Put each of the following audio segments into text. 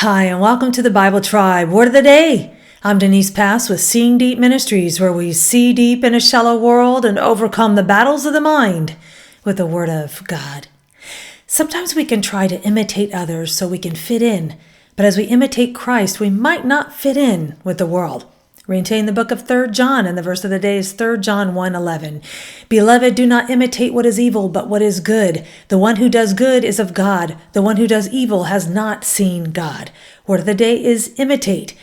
Hi, and welcome to the Bible Tribe. Word of the Day. I'm Denise Pass with Seeing Deep Ministries, where we see deep in a shallow world and overcome the battles of the mind with the Word of God. Sometimes we can try to imitate others so we can fit in, but as we imitate Christ, we might not fit in with the world. Retain the book of 3 John, and the verse of the day is 3 John 1:11. Beloved, do not imitate what is evil, but what is good. The one who does good is of God. The one who does evil has not seen God. Word of the day is imitate.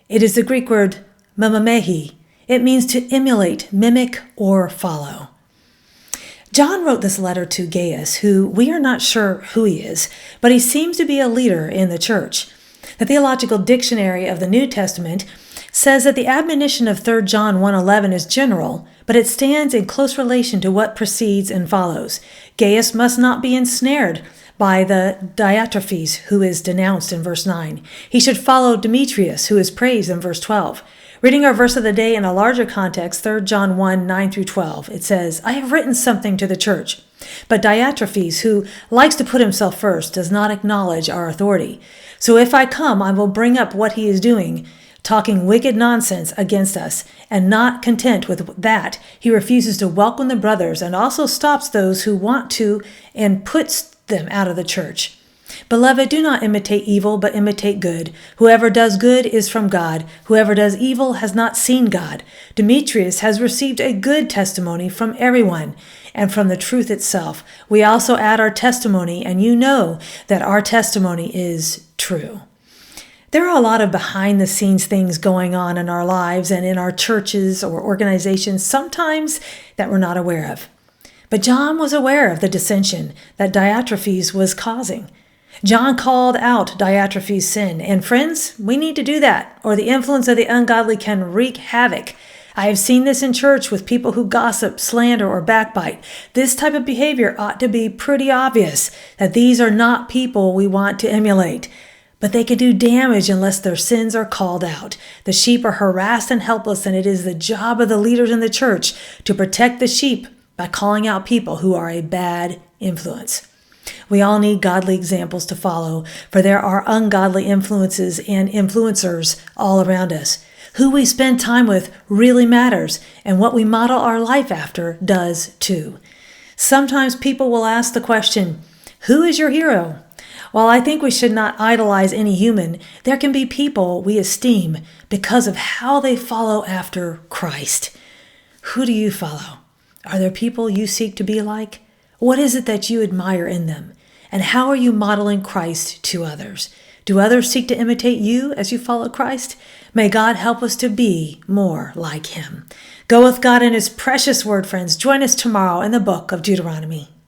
It is the Greek word mim-eh. It means to emulate, mimic, or follow. John wrote this letter to Gaius, who we are not sure who he is, but he seems to be a leader in the church. The Theological Dictionary of the New Testament says that the admonition of 3 John 1:11 is general, but it stands in close relation to what precedes and follows. Gaius must not be ensnared by the Diotrephes, who is denounced in verse 9. He should follow Demetrius, who is praised in verse 12. Reading our verse of the day in a larger context, 3 John 1:9-12, it says, I have written something to the church, but Diotrephes, who likes to put himself first, does not acknowledge our authority. So if I come, I will bring up what he is doing, talking wicked nonsense against us, and not content with that, he refuses to welcome the brothers and also stops those who want to and puts them out of the church. Beloved, do not imitate evil, but imitate good. Whoever does good is from God. Whoever does evil has not seen God. Demetrius has received a good testimony from everyone and from the truth itself. We also add our testimony, and you know that our testimony is true. There are a lot of behind-the-scenes things going on in our lives and in our churches or organizations, sometimes that we're not aware of. But John was aware of the dissension that Diotrephes was causing. John called out Diotrephes' sin, and friends, we need to do that, or the influence of the ungodly can wreak havoc. I have seen this in church with people who gossip, slander, or backbite. This type of behavior ought to be pretty obvious that these are not people we want to emulate. But they can do damage unless their sins are called out. The sheep are harassed and helpless, and it is the job of the leaders in the church to protect the sheep by calling out people who are a bad influence. We all need godly examples to follow, for there are ungodly influences and influencers all around us. Who we spend time with really matters, and what we model our life after does too. Sometimes people will ask the question, who is your hero? While I think we should not idolize any human, there can be people we esteem because of how they follow after Christ. Who do you follow? Are there people you seek to be like? What is it that you admire in them? And how are you modeling Christ to others? Do others seek to imitate you as you follow Christ? May God help us to be more like him. Go with God in his precious word, friends. Join us tomorrow in the book of Deuteronomy.